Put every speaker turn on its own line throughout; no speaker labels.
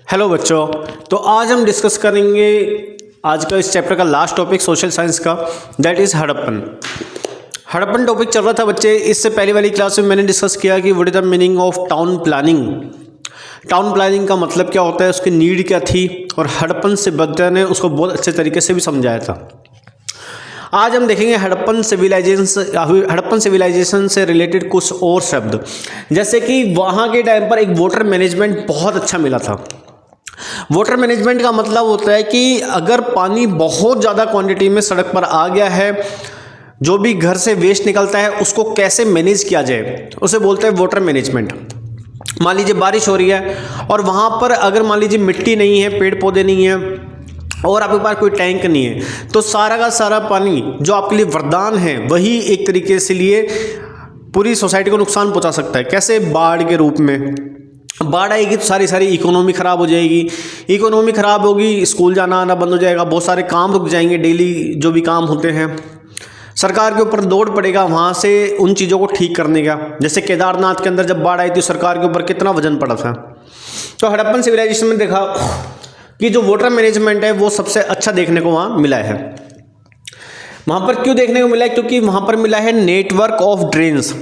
Hello बच्चों। तो आज हम डिस्कस करेंगे आज का इस चैप्टर का लास्ट टॉपिक सोशल साइंस का, that is Harappan. Harappan topic चल रहा था बच्चे। इससे पहले वाली क्लास में मैंने डिस्कस किया कि what is the meaning of town planning. Town planning का मतलब क्या होता है, उसकी नीड क्या थी, और हड़प्पन तिब्बतियों ने उसको बहुत अच्छे तरीके से भी समझाया था। आज हम देखेंगे हड़प्पन सिविलाइजेशन से रिलेटेड कुछ और शब्द, जैसे कि वहाँ के टाइम पर एक वाटर मैनेजमेंट बहुत अच्छा मिला था। वाटर मैनेजमेंट का मतलब होता है कि अगर पानी बहुत ज़्यादा क्वांटिटी में सड़क पर आ गया है, जो भी घर से वेस्ट निकलता है उसको कैसे मैनेज किया जाए, उसे बोलते हैं वाटर मैनेजमेंट। मान लीजिए बारिश हो रही है और वहाँ पर अगर मान लीजिए मिट्टी नहीं है, पेड़ पौधे नहीं है और आपके पास कोई टैंक नहीं है, तो सारा का सारा पानी जो आपके लिए वरदान है वही एक तरीके से लिए पूरी सोसाइटी को नुकसान पहुँचा सकता है। कैसे? बाढ़ के रूप में। बाढ़ आएगी तो सारी इकोनॉमी ख़राब हो जाएगी। इकोनॉमी ख़राब होगी, स्कूल जाना आना बंद हो जाएगा, बहुत सारे काम रुक जाएंगे, डेली जो भी काम होते हैं। सरकार के ऊपर दौड़ पड़ेगा वहाँ से उन चीज़ों को ठीक करने का। जैसे केदारनाथ के अंदर जब बाढ़ आई थी, सरकार के ऊपर कितना वजन पड़ा था। तो हड़प्पन सिविलाइजेशन में देखा कि जो वाटर मैनेजमेंट है वो सबसे अच्छा देखने को वहाँ मिला है। वहाँ पर क्यों देखने को मिला है? क्योंकि वहाँ पर मिला है नेटवर्क ऑफ ड्रेन्स।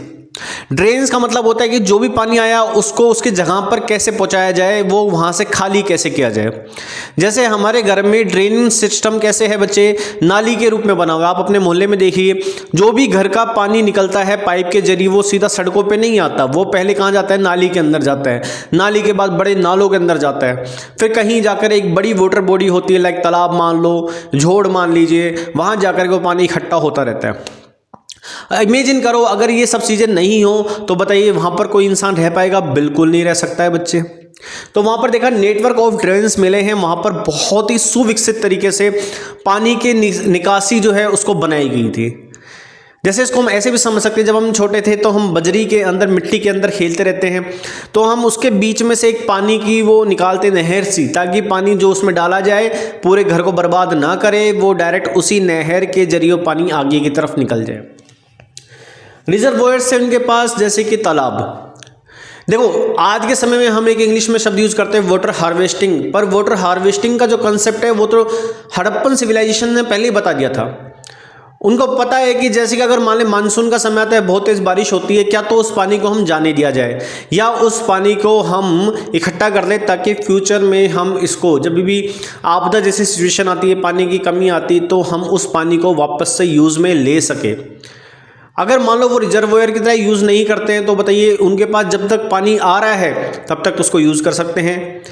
ड्रेन्स का मतलब होता है कि जो भी पानी आया उसको उसकी जगह पर कैसे पहुंचाया जाए, वो वहां से खाली कैसे किया जाए। जैसे हमारे घर में ड्रेनिंग सिस्टम कैसे है बच्चे, नाली के रूप में बना हुआ। आप अपने मोहल्ले में देखिए, जो भी घर का पानी निकलता है पाइप के जरिए वो सीधा सड़कों पे नहीं आता, वो पहले कहाँ जाता है? नाली के अंदर जाता है। नाली के बाद बड़े नालों के अंदर जाता है, फिर कहीं जाकर एक बड़ी वाटर बॉडी होती है, लाइक तालाब मान लो, झोड़ मान लीजिए, वहां जाकर वो पानी इकट्ठा होता रहता है। इमेजिन करो अगर ये सब चीज़ें नहीं हो तो बताइए वहाँ पर कोई इंसान रह पाएगा? बिल्कुल नहीं रह सकता है बच्चे। तो वहाँ पर देखा नेटवर्क ऑफ ड्रेन्स मिले हैं, वहाँ पर बहुत ही सुविकसित तरीके से पानी की निकासी जो है उसको बनाई गई थी। जैसे इसको हम ऐसे भी समझ सकते हैं, जब हम छोटे थे तो हम बजरी के अंदर, मिट्टी के अंदर खेलते रहते हैं, तो हम उसके बीच में से एक पानी की वो निकालते नहर सी, ताकि पानी जो उसमें डाला जाए पूरे घर को बर्बाद ना करे, वो डायरेक्ट उसी नहर के जरिए पानी आगे की तरफ निकल जाए। रिजर्वोयर्स से उनके पास, जैसे कि तालाब। देखो आज के समय में हम एक इंग्लिश में शब्द यूज करते हैं वाटर हार्वेस्टिंग, पर वाटर हार्वेस्टिंग का जो कंसेप्ट है वो तो हड़प्पन सिविलाइजेशन ने पहले ही बता दिया था। उनको पता है कि जैसे कि अगर मान लें मानसून का समय आता है, बहुत तेज बारिश होती है, क्या तो उस पानी को हम जाने दिया जाए या उस पानी को हम इकट्ठा कर लें, ताकि फ्यूचर में हम इसको जब भी आपदा जैसी सिचुएशन आती है, पानी की कमी आती, तो हम उस पानी को वापस से यूज़ में ले सके। अगर मान लो वो रिजर्वोयर की तरह यूज़ नहीं करते हैं तो बताइए उनके पास जब तक पानी आ रहा है तब तक उसको यूज़ कर सकते हैं।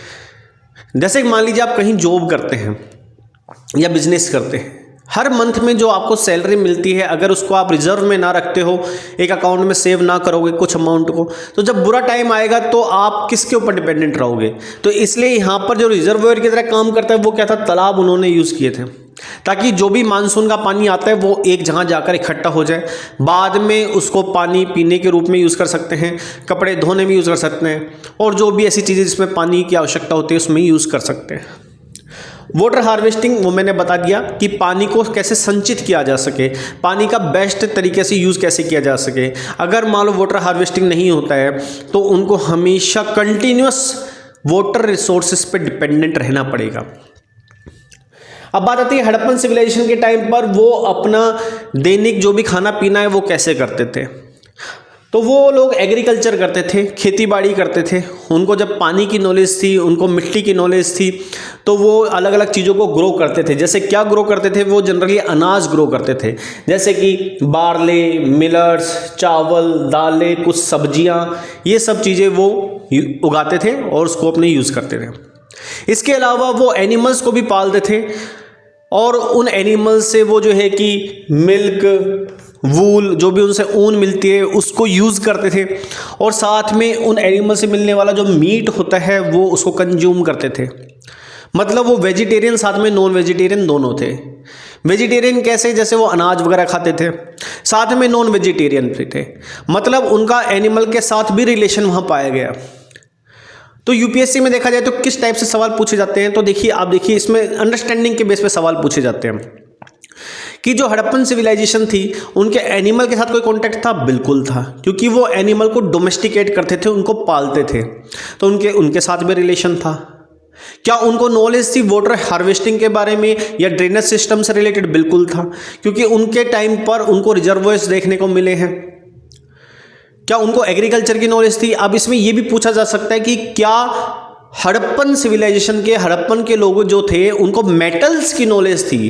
जैसे मान लीजिए आप कहीं जॉब करते हैं या बिजनेस करते हैं, हर मंथ में जो आपको सैलरी मिलती है, अगर उसको आप रिजर्व में ना रखते हो, एक अकाउंट में सेव ना करोगे कुछ अमाउंट को, तो जब बुरा टाइम आएगा तो आप किसके ऊपर डिपेंडेंट रहोगे। तो इसलिए यहाँ पर जो रिजर्वोयर की तरह काम करता है वो क्या था? तालाब उन्होंने यूज़ किए थे, ताकि जो भी मानसून का पानी आता है वो एक जगह जाकर इकट्ठा हो जाए। बाद में उसको पानी पीने के रूप में यूज़ कर सकते हैं, कपड़े धोने में यूज़ कर सकते हैं, और जो भी ऐसी चीज़ें जिसमें पानी की आवश्यकता होती है उसमें यूज़ कर सकते हैं। वाटर हार्वेस्टिंग वो मैंने बता दिया कि पानी को कैसे संचित किया जा सके, पानी का बेस्ट तरीके से यूज़ कैसे किया जा सके। अगर मान लो वाटर हार्वेस्टिंग नहीं होता है तो उनको हमेशा कंटिन्यूस वाटर रिसोर्सेज पे डिपेंडेंट रहना पड़ेगा। अब बात आती है हड़प्पन सिविलाइजेशन के टाइम पर वो अपना दैनिक जो भी खाना पीना है वो कैसे करते थे। तो वो लोग एग्रीकल्चर करते थे, खेती बाड़ी करते थे। उनको जब पानी की नॉलेज थी, उनको मिट्टी की नॉलेज थी, तो वो अलग अलग चीज़ों को ग्रो करते थे। जैसे क्या ग्रो करते थे? वो जनरली अनाज ग्रो करते थे, जैसे कि बार्ले, मिलट्स, चावल, दालें, कुछ सब्जियां, ये सब चीज़ें वो उगाते थे और उसको अपने यूज़ करते थे। इसके अलावा वो एनिमल्स को भी पालते थे और उन एनिमल्स से वो जो है कि मिल्क, वूल, जो भी उनसे ऊन मिलती है उसको यूज़ करते थे, और साथ में उन एनिमल से मिलने वाला जो मीट होता है वो उसको कंज्यूम करते थे। मतलब वो वेजिटेरियन साथ में नॉन वेजिटेरियन दोनों थे। वेजिटेरियन कैसे? जैसे वो अनाज वगैरह खाते थे, साथ में नॉन वेजिटेरियन भी थे, मतलब उनका एनिमल के साथ भी रिलेशन वहाँ पाया गया। तो यूपीएससी में देखा जाए तो किस टाइप से सवाल पूछे जाते हैं, तो देखिए आप देखिए इसमें अंडरस्टैंडिंग के बेस पे सवाल पूछे जाते हैं कि जो हड़प्पन सिविलाइजेशन थी उनके एनिमल के साथ कोई कांटेक्ट था? बिल्कुल था, क्योंकि वो एनिमल को डोमेस्टिकेट करते थे, उनको पालते थे, तो उनके साथ भी रिलेशन था। क्या उनको नॉलेज थी वाटर हार्वेस्टिंग के बारे में या ड्रेनेज सिस्टम से रिलेटेड? बिल्कुल था, क्योंकि उनके टाइम पर उनको रिजर्वोयर्स देखने को मिले हैं। क्या उनको एग्रीकल्चर की नॉलेज थी? अब इसमें यह भी पूछा जा सकता है कि क्या हड़प्पन सिविलाइजेशन के, हड़प्पन के लोग जो थे उनको मेटल्स की नॉलेज थी?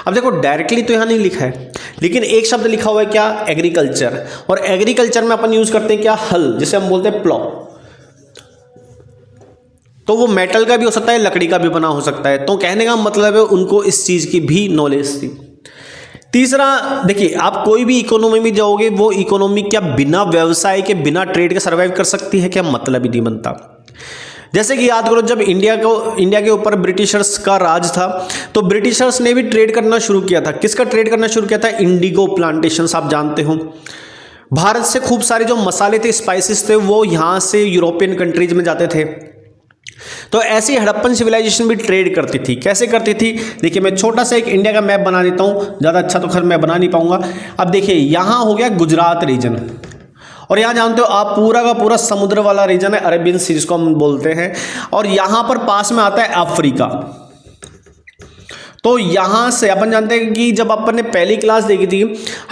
अब देखो डायरेक्टली तो यहां नहीं लिखा है, लेकिन एक शब्द लिखा हुआ है क्या? एग्रीकल्चर। और एग्रीकल्चर में अपन यूज करते हैं क्या? हल, जिसे हम बोलते हैं प्लॉ। तो वो मेटल का भी हो सकता है, लकड़ी का भी बना हो सकता है। तो कहने का मतलब है उनको इस चीज की भी नॉलेज थी। तीसरा, देखिए आप कोई भी इकोनॉमी में जाओगे, वो इकोनॉमी क्या बिना व्यवसाय के, बिना ट्रेड के सर्वाइव कर सकती है? क्या मतलब ही नहीं बनता। जैसे कि याद करो, जब इंडिया के ऊपर ब्रिटिशर्स का राज था, तो ब्रिटिशर्स ने भी ट्रेड करना शुरू किया था। किसका ट्रेड करना शुरू किया था? इंडिगो प्लांटेशन, आप जानते हो। भारत से खूब सारे जो मसाले थे, स्पाइसेस थे, वो यहां से यूरोपियन कंट्रीज में जाते थे। तो ऐसी हड़प्पन सिविलाइजेशन भी ट्रेड करती थी। कैसे करती थी? देखिए मैं छोटा सा एक इंडिया का मैप बना देता हूं, ज़्यादा अच्छा तो खैर मैं बना नहीं पाऊंगा। अब देखिए यहाँ हो गया गुजरात रीजन, और यहाँ जानते हो आप पूरा का पूरा समुद्र वाला रीजन है, अरेबियन सी जिसको हम बोलते हैं। और यहाँ पर पास में आता है अफ्रीका। तो यहाँ से अपन जानते हैं कि जब अपन ने पहली क्लास देखी थी,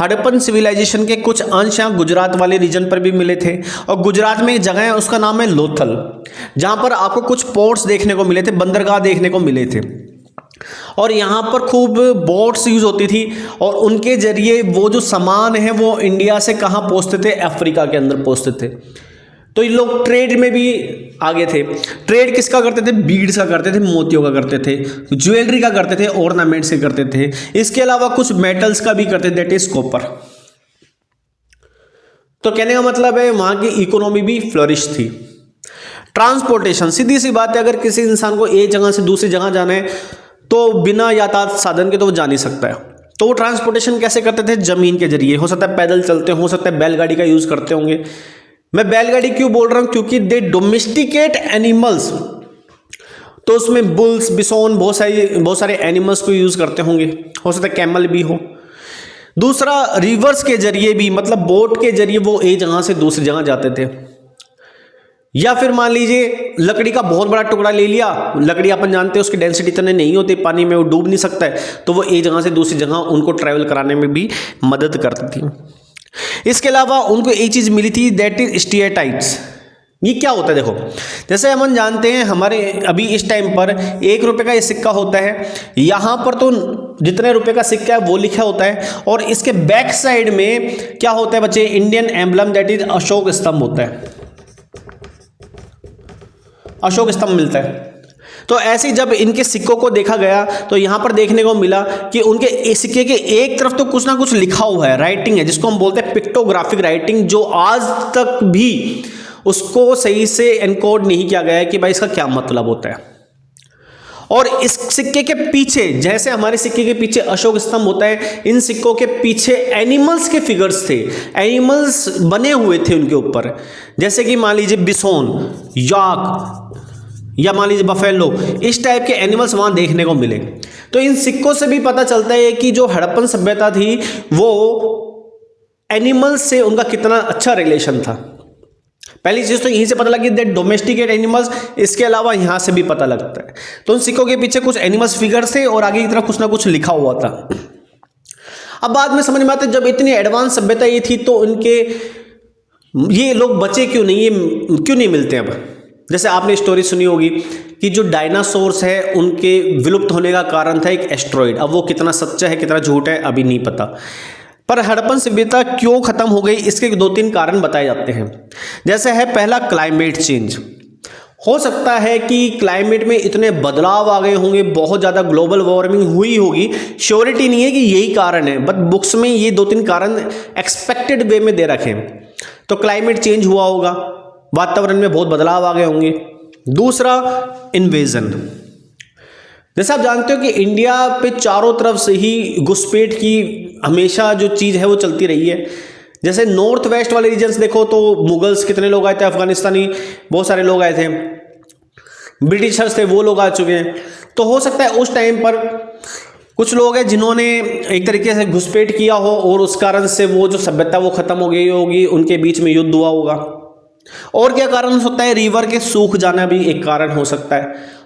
हड़प्पन सिविलाइजेशन के कुछ अंश यहाँ गुजरात वाले रीजन पर भी मिले थे। और गुजरात में एक जगह है, उसका नाम है लोथल, जहाँ पर आपको कुछ पोर्ट्स देखने को मिले थे, बंदरगाह देखने को मिले थे। और यहाँ पर खूब बोट्स यूज होती थी, और उनके जरिए वो जो सामान है वो इंडिया से कहाँ पहुँचते थे? अफ्रीका के अंदर पहुँचते थे। तो ये लोग ट्रेड में भी आगे थे। ट्रेड किसका करते थे? बीड्स का करते थे, मोतियों का करते थे, ज्वेलरी का करते थे, ऑर्नामेंट्स के करते थे। इसके अलावा कुछ मेटल्स का भी करते थे, दैट इज कॉपर। तो कहने का मतलब है वहां की इकोनॉमी भी फ्लरिश थी। ट्रांसपोर्टेशन, सीधी सी बात है, अगर किसी इंसान को एक जगह से दूसरी जगह जाना है तो बिना यातायात साधन के तो वो जा नहीं सकता है। तो वो ट्रांसपोर्टेशन कैसे करते थे? जमीन के जरिए। हो सकता है पैदल चलते, हो सकता है बैलगाड़ी का यूज करते होंगे। मैं बैलगाड़ी क्यों बोल रहा हूं? क्योंकि दे डोमेस्टिकेट एनिमल्स, तो उसमें बुल्स, बिसोन, बहुत सारे एनिमल्स को यूज करते होंगे। हो सकता है कैमल भी हो। दूसरा, रिवर्स के जरिए भी, मतलब बोट के जरिए वो एक जगह से दूसरी जगह जाते थे। या फिर मान लीजिए लकड़ी का बहुत बड़ा टुकड़ा ले लिया, लकड़ी अपन जानते हैं उसकी डेंसिटी इतने नहीं होती, पानी में वो डूब नहीं सकता है, तो वो एक जगह से दूसरी जगह उनको ट्रैवल कराने में भी मदद करती थी। इसके अलावा उनको एक चीज मिली थी, दैट इज स्टीयरटाइट्स। ये क्या होता है? देखो, जैसे हम जानते हैं हमारे अभी इस टाइम पर 1 रुपए का ये सिक्का होता है, यहां पर तो जितने रुपए का सिक्का है वो लिखा होता है, और इसके बैक साइड में क्या होता है बच्चे? Indian emblem, that is Ashok स्तंभ होता है। अशोक स्तंभ मिलता है। तो ऐसे जब इनके सिक्कों को देखा गया तो यहां पर देखने को मिला कि उनके सिक्के के एक तरफ तो कुछ ना कुछ लिखा हुआ है, राइटिंग है, जिसको हम बोलते हैं पिक्टोग्राफिक राइटिंग, जो आज तक भी उसको सही से एनकोड नहीं किया गया है कि भाई इसका क्या मतलब होता है। और इस सिक्के के पीछे, जैसे हमारे सिक्के के पीछे अशोक स्तंभ होता है, इन सिक्कों के पीछे एनिमल्स के फिगर्स थे, एनिमल्स बने हुए थे उनके ऊपर। जैसे कि मान लीजिए बिसोन, याक, या मान लीजिए बफेलो, इस टाइप के एनिमल्स वहां देखने को मिले। तो इन सिक्कों से भी पता चलता है कि जो हड़प्पन सभ्यता थी वो एनिमल्स से उनका कितना अच्छा रिलेशन था। पहली चीज तो यहीं से पता लगी, दैट डोमेस्टिकेट एनिमल्स। इसके अलावा यहां से भी पता लगता है। तो उन सिक्कों के पीछे कुछ एनिमल्स फिगर्स थे और आगे की तरफ कुछ ना कुछ लिखा हुआ था। अब बाद में समझ में आता है, जब इतनी एडवांस सभ्यता ये थी तो उनके ये लोग बचे क्यों नहीं, ये क्यों नहीं मिलते अब? जैसे आपने स्टोरी सुनी होगी कि जो डायनासोर्स है उनके विलुप्त होने का कारण था एक एस्ट्रॉइड। अब वो कितना सच्चा है कितना झूठ है अभी नहीं पता, पर हड़प्पन सभ्यता क्यों खत्म हो गई इसके 2-3 कारण बताए जाते हैं। जैसे है पहला, क्लाइमेट चेंज। हो सकता है कि क्लाइमेट में इतने बदलाव आ गए होंगे, बहुत ज़्यादा ग्लोबल वार्मिंग हुई होगी, श्योरिटी नहीं है कि यही कारण है, बट बुक्स में ये 2-3 कारण एक्सपेक्टेड वे में दे रखे हैं। तो क्लाइमेट चेंज हुआ होगा, वातावरण में बहुत बदलाव आ गए होंगे। दूसरा, इन्वेजन। जैसे आप जानते हो कि इंडिया पे चारों तरफ से ही घुसपैठ की हमेशा जो चीज़ है वो चलती रही है। जैसे नॉर्थ वेस्ट वाले रीजन्स देखो तो मुगल्स कितने लोग आए थे, अफगानिस्तानी बहुत सारे लोग आए थे, ब्रिटिशर्स थे वो लोग आ चुके हैं। तो हो सकता है उस टाइम पर कुछ लोग हैं जिन्होंने एक तरीके से घुसपैठ किया हो और उस कारण से वो जो सभ्यता वो खत्म हो गई होगी, उनके बीच में युद्ध हुआ होगा। और क्या कारण हो सकता है? रिवर के सूख जाना भी एक कारण हो सकता है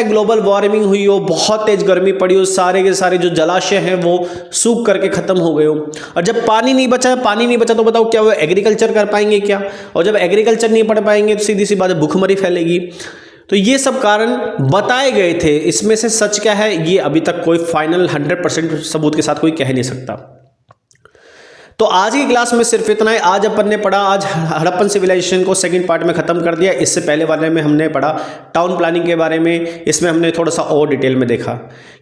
ग्लोबल वार्मिंग हुई हो, बहुत तेज गर्मी पड़ी हो, सारे के सारे जो जलाशय हैं वो सूख करके खत्म हो गए हो। और जब पानी नहीं बचा तो बताओ क्या वो एग्रीकल्चर कर पाएंगे क्या? और जब एग्रीकल्चर नहीं पढ़ पाएंगे तो सीधी सी बात है, भूखमरी फैलेगी। तो ये सब कारण बताए गए थे, इसमें से सच क्या है ये अभी तक कोई फाइनल 100% सबूत के साथ कोई कह नहीं सकता। तो आज की क्लास में सिर्फ इतना ही। आज अपन ने पढ़ा, आज हड़प्पन सिविलाइजेशन को सेकंड पार्ट में ख़त्म कर दिया। इससे पहले वाले में हमने पढ़ा टाउन प्लानिंग के बारे में। इसमें हमने थोड़ा सा और डिटेल में देखा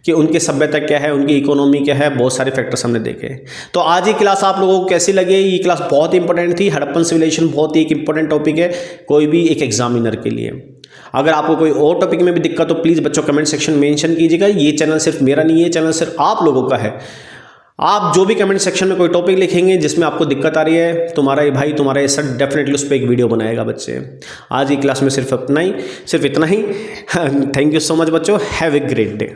कि उनकी सभ्यता क्या है, उनकी इकोनॉमी क्या है, बहुत सारे फैक्टर्स हमने देखे। तो आज की क्लास आप लोगों को कैसी लगी? ये क्लास बहुत इंपॉर्टेंट थी। हड़प्पन सिविलाइजेशन बहुत ही एक इंपॉर्टेंट टॉपिक है कोई भी एक एग्जामिनर के लिए। अगर आपको कोई और टॉपिक में भी दिक्कत हो प्लीज़ बच्चों कमेंट सेक्शन में मेंशन कीजिएगा। ये चैनल सिर्फ मेरा नहीं है, चैनल सिर्फ आप लोगों का है। आप जो भी कमेंट सेक्शन में कोई टॉपिक लिखेंगे जिसमें आपको दिक्कत आ रही है, तुम्हारा ये भाई, तुम्हारा ये सर डेफिनेटली उस पर एक वीडियो बनाएगा बच्चे। आज की क्लास में सिर्फ इतना ही। थैंक यू सो मच बच्चों, हैव ए ग्रेट डे।